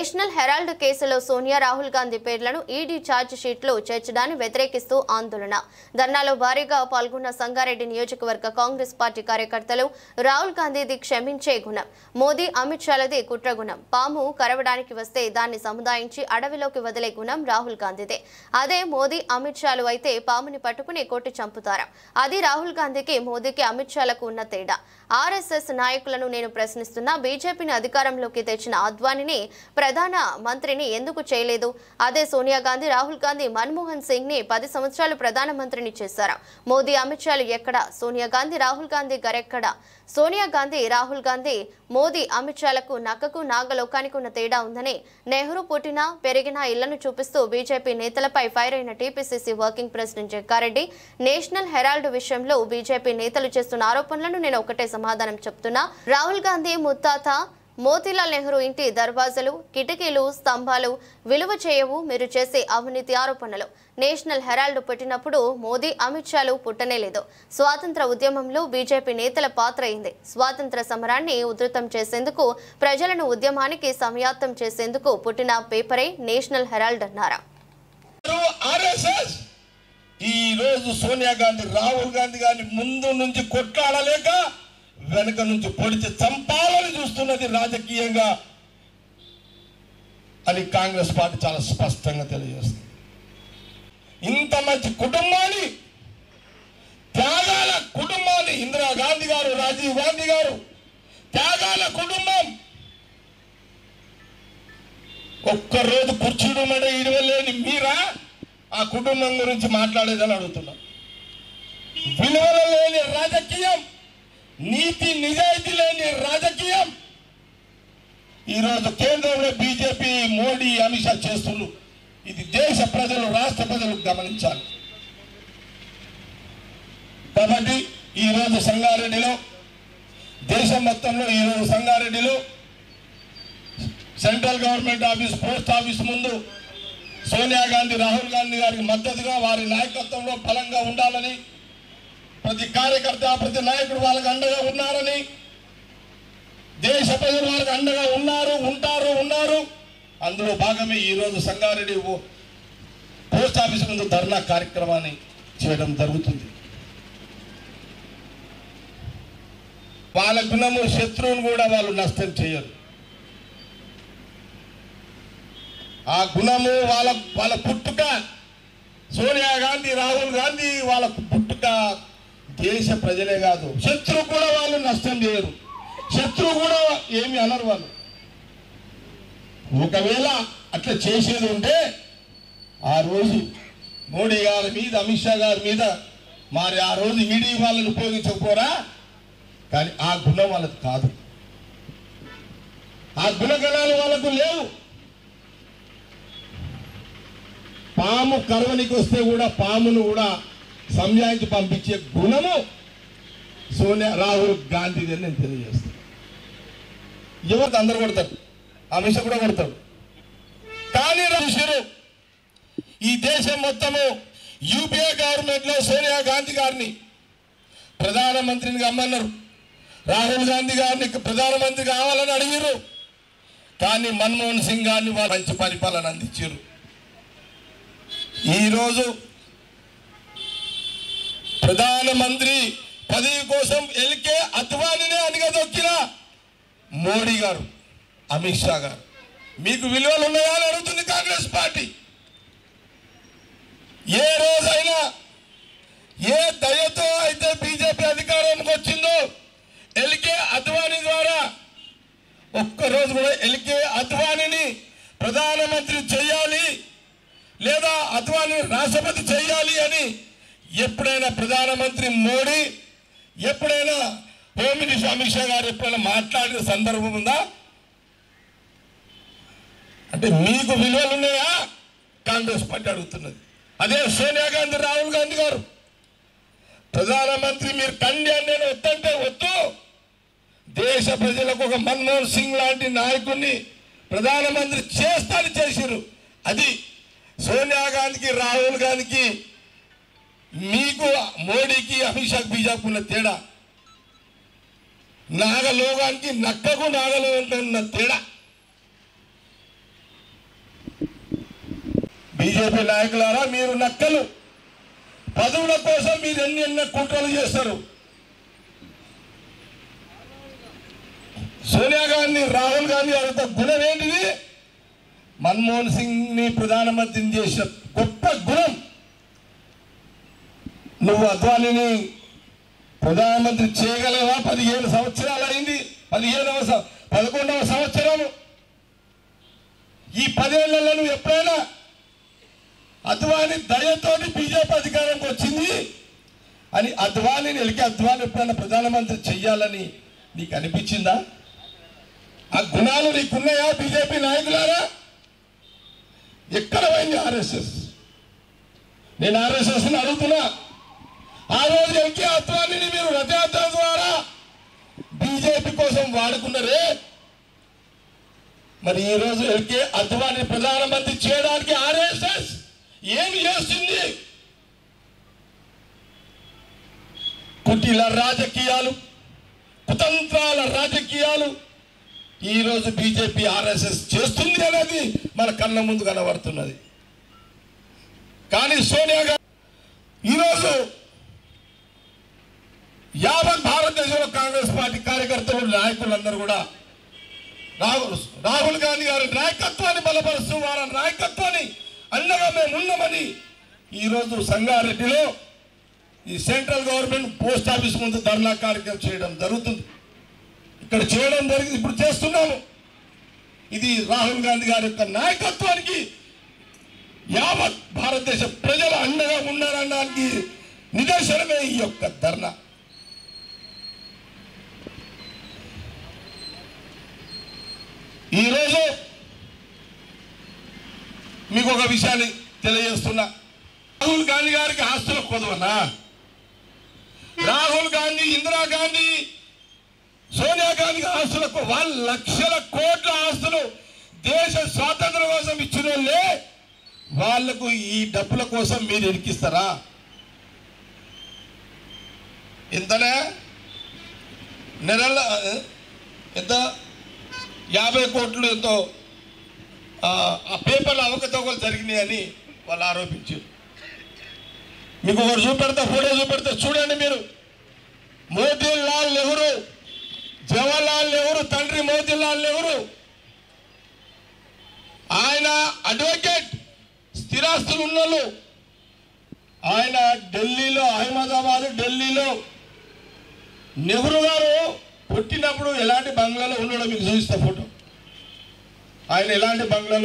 National Herald కేసులో సోనియా రాహుల్ గాంధీ పేర్లను ED charge షీట్లో చేర్చడాన్ని వ్యతిరేకిస్తూ ఆందోళన. ధర్నాలో భారీగా పాల్గొన్న సంగారెడ్డి నియోజకవర్గ కాంగ్రెస్ పార్టీ కార్యకర్తలు రాహుల్ గాంధీది క్షమించే గుణం, మోదీ అమిత్ షాలది కుట్ర గుణం, పాము కరవడానికి వస్తే దాన్ని సముదాయించి అడవిలోకి వదిలే గుణం రాహుల్ గాంధీదే. అదే మోదీ అమిత్ షాలు అయితే పాముని పట్టుకుని కొట్టి చంపుతారా? అది రాహుల్ గాంధీకి మోదీకి అమిత్ షాలకు ఉన్న తేడా. ఆర్ఎస్ఎస్ నాయకులను నేను ప్రశ్నిస్తున్నా, బీజేపీని అధికారంలోకి తెచ్చిన అద్వానీని ప్రధాన మంత్రిని ఎందుకు చేయలేదు? అదే సోనియా గాంధీ, రాహుల్ గాంధీ మన్మోహన్ సింగ్ ని 10 సంవత్సరాలు ప్రధానమంత్రిని చేశారా? మోదీ అమిత్ షాలు ఎక్కడ? సోనియా గాంధీ రాహుల్ గాంధీ గరెక్కడ? సోనియా గాంధీ రాహుల్ గాంధీ మోదీ అమిత్ షాలకు నక్కకు నాగలోకానికి ఉన్న తేడా ఉందని నెహ్రూ పుట్టిన పెరిగిన ఇళ్లను చూపిస్తూ బీజేపీ నేతలపై ఫైర్ అయిన TPCC working president Jaggareddy, National Herald విషయంలో బీజేపీ నేతలు చేస్తున్న ఆరోపణలను నేను ఒకటే సమాధానం చెప్తున్నా. రాహుల్ గాంధీ ముత్తాత మోతీలాల్ నెహ్రూ ఇంటి దర్వాజలు, కిటికీలు, స్తంభాలు విలువ చేయవు మీరు చేసే అవినీతి ఆరోపణలు. నేషనల్ హెరాల్డ్ పుట్టినప్పుడు మోదీ అమిత్ షాలు పుట్టనే లేదు. స్వాతంత్ర ఉద్యమంలో బీజేపీ నేతల పాత్ర అయింది. స్వాతంత్ర సమరాన్ని ఉధృతం చేసేందుకు, ప్రజలను ఉద్యమానికి సమయాత్తం చేసేందుకు పుట్టిన పేపరే నేషనల్ హెరాల్డ్ అన్నారా? ఈ రోజు సోనియా గాంధీ రాహుల్ గాంధీ గారిని ముందు నుంచి కొట్లాడలేక వెనక నుంచి పొడిచి చంపాలని చూస్తున్నది రాజకీయంగా అని కాంగ్రెస్ పార్టీ చాలా స్పష్టంగా తెలియజేస్తుంది. ఇంత మంచి కుటుంబాన్ని, త్యాగాల కుటుంబాన్ని, ఇందిరాగాంధీ గారు, రాజీవ్ గాంధీ గారు త్యాగాల కుటుంబం, ఒక్కరోజు కూర్చుడు అంటే ఇడవలేని మీరా ఆ కుటుంబం గురించి మాట్లాడేదని అడుగుతున్నా. విలువలు లేని రాజకీయం, నీతి నిజాయితీ లేని రాజకీయం ఈరోజు కేంద్రంలో బీజేపీ, మోడీ, అమిత్ షా చేస్తున్నారు. ఇది దేశ ప్రజలు, రాష్ట్ర ప్రజలు గమనించాలి. కాబట్టి ఈరోజు సంగారెడ్డిలో, దేశం మొత్తంలో ఈరోజు సంగారెడ్డిలో central government office, post office ముందు సోనియా గాంధీ, రాహుల్ గాంధీ గారికి మద్దతుగా వారి నాయకత్వంలో బలంగా ఉండాలని, ప్రతి కార్యకర్త, ప్రతి నాయకుడు వాళ్ళకి అండగా ఉన్నారని, దేశ ప్రజలు వాళ్ళకి అండగా ఉన్నారు. అందులో భాగమే ఈరోజు సంగారెడ్డి పోస్ట్ ఆఫీస్ ముందు ధర్నా కార్యక్రమాన్ని చేయడం జరుగుతుంది. వాళ్ళ గుణము, శత్రువును కూడా వాళ్ళు నష్టం చేయరు. ఆ గుణము వాళ్ళ పుట్టుక, సోనియా గాంధీ, రాహుల్ గాంధీ వాళ్ళ పుట్టుక దేశ ప్రజలే కాదు, శత్రువు కూడా వాళ్ళు నష్టం చేయరు. శత్రువు కూడా ఏమి అనరు వాళ్ళు. ఒకవేళ అట్లా చేసేది ఉంటే ఆ రోజు మోడీ గారి మీద, అమిత్ షా గారి మీద మరి ఆ రోజు ఈడీ వాళ్ళని ఉపయోగించకపోరా? కానీ ఆ గుణం వాళ్ళకి కాదు, ఆ గుణగణాలు వాళ్ళకు లేవు. పాము కరవనికి వస్తే కూడా పామును కూడా సంజాయించి పంపించే గుణము సోనియా, రాహుల్ గాంధీది అని నేను తెలియజేస్తాను. యువత అందరూ కొడతారు, అమిత్ షా కూడా కొడతారు. కానీ ఈ దేశం మొత్తము యూపీఏ గవర్నమెంట్లో సోనియా గాంధీ గారిని ప్రధానమంత్రిని అమ్మన్నారు, రాహుల్ గాంధీ గారిని ప్రధానమంత్రి కావాలని అడిగారు. కానీ మన్మోహన్ సింగ్ గారిని వాళ్ళు మంచి పరిపాలన అందించారు. ఈరోజు ప్రధానమంత్రి పదవి కోసం ఎల్కే అద్వానీనే అణగదొక్కిన మోడీ గారు, అమిత్ షా గారు మీకు విలువలు ఉన్నాయా అని అడుగుతుంది కాంగ్రెస్ పార్టీ. ఏ రోజైనా, ఏ దయతో అయితే బీజేపీ అధికారానికి వచ్చిందో ఎల్కే అద్వానీ ద్వారా ఒక్కరోజు కూడా ఎల్కే అద్వానీని ప్రధానమంత్రి చేయాలి లేదా అద్వానీ రాష్ట్రపతి చేయాలి అని ఎప్పుడైనా ప్రధానమంత్రి మోడీ, ఎప్పుడైనా హోమ్ మినిస్టర్ అమిత్ షా గారు ఎప్పుడైనా మాట్లాడిన సందర్భం ఉందా? అంటే మీకు విలువలు ఉన్నాయా? కాంగ్రెస్ పార్టీ అడుగుతున్నది. అదే సోనియా గాంధీ, రాహుల్ గాంధీ గారు ప్రధానమంత్రి మీరు కండి అని నేను వద్దంటే వద్దు. దేశ ప్రజలకు ఒక మన్మోహన్ సింగ్ లాంటి నాయకుడిని ప్రధానమంత్రి చేస్తాను చేసిరు. అది సోనియా గాంధీకి, రాహుల్ గాంధీకి, మీకు మోడీకి, అమిత్ షాకి, బీజేపీకి ఉన్న తేడా. నాగలోగానికి, నక్కకు నాగలోగానికి ఉన్న తేడా. బీజేపీ నాయకులారా, మీరు నక్కలు. పదవుల కోసం మీరు ఎన్ని కుట్రలు చేస్తారు. సోనియా గాంధీ, రాహుల్ గాంధీ అంత గుణం ఏంటిది? మన్మోహన్ సింగ్ ని ప్రధానమంత్రిని చేసిన గొప్ప గుణం. నువ్వు అద్వానీని ప్రధానమంత్రి చేయగలవా? 15 సంవత్సరాలు అయింది. 11వ సంవత్సరం. ఈ 10 ఏళ్లలో నువ్వు ఎప్పుడైనా అద్వానీ దయతోటి బీజేపీ అధికారంకి వచ్చింది అని అద్వానీని అద్వానీ ఎప్పుడైనా ప్రధానమంత్రి చెయ్యాలని నీకు అనిపించిందా? ఆ గుణాలు నీకున్నాయా బీజేపీ నాయకులారా? ఎక్కడ పోయింది ఆర్ఎస్ఎస్? నేను ఆర్ఎస్ఎస్ ని అడుగుతున్నా. ఆ రోజు ఎల్కే అద్వానీని మీరు రథయాత్ర ద్వారా బీజేపీ కోసం వాడుకున్నారే, మరి ఈ రోజు ఎల్కే అద్వానీ ప్రధానమంత్రి చేయడానికి ఆర్ఎస్ఎస్ ఏమి చేస్తుంది? కుటిల రాజకీయాలు, కుతంత్రాల రాజకీయాలు ఈరోజు బీజేపీ ఆర్ఎస్ఎస్ చేస్తుంది అనేది మన కళ్ళ ముందు కనబడుతున్నది. కానీ సోనియా గాంధీ ఈరోజు యావత్ భారతదేశంలో కాంగ్రెస్ పార్టీ కార్యకర్తలు, నాయకులందరూ కూడా రాహుల్ గాంధీ గారి నాయకత్వాన్ని బలపరుస్తూ వారి నాయకత్వాన్ని అండగా మేము ఉన్నామని ఈరోజు సంగారెడ్డిలో ఈ సెంట్రల్ గవర్నమెంట్ పోస్ట్ ఆఫీస్ ముందు ధర్నా కార్యక్రమం చేయడం జరుగుతుంది. ఇక్కడ చేయడం జరిగింది, ఇప్పుడు చేస్తున్నాము. ఇది రాహుల్ గాంధీ గారి యొక్క నాయకత్వానికి యావత్ భారతదేశ ప్రజల అండగా ఉన్నారనడానికి నిదర్శనమే ఈ యొక్క ధర్నా. ఈరోజు మీకు ఒక విషయాన్ని తెలియజేస్తున్నా. రాహుల్ గాంధీ గారికి ఆస్తుల కొదవనా? రాహుల్ గాంధీ, ఇందిరాగాంధీ, సోనియా గాంధీ ఆస్తులకు 1 లక్షల కోట్ల ఆస్తులు దేశ స్వాతంత్రం కోసం ఇచ్చిన వాళ్ళే వాళ్లకు ఈ డబ్బుల కోసం మీరు ఇరికిస్తారా? ఎంతనే నెల ఎంత 50 కోట్లు ఎంతో ఆ పేపర్లు అవకతవకలు జరిగినాయని వాళ్ళు ఆరోపించారు. మీకు ఒకరు చూపెడతా, ఫోటో చూపెడతా, చూడండి మీరు. మోతీలాల్ నెహ్రూ, జవహర్లాల్ నెహ్రూ తండ్రి మోతీలాల్ నెహ్రూ, ఆయన అడ్వకేట్, స్థిరాస్తులు ఉన్నోళ్ళు. ఆయన ఢిల్లీలో, అహ్మదాబాద్, ఢిల్లీలో నెహ్రూ గారు పుట్టినప్పుడు ఎలాంటి బంగ్లాలో ఉన్నాడో మీకు చూపిస్తా ఫోటో. ఆయన ఎలాంటి బంగ్లాలో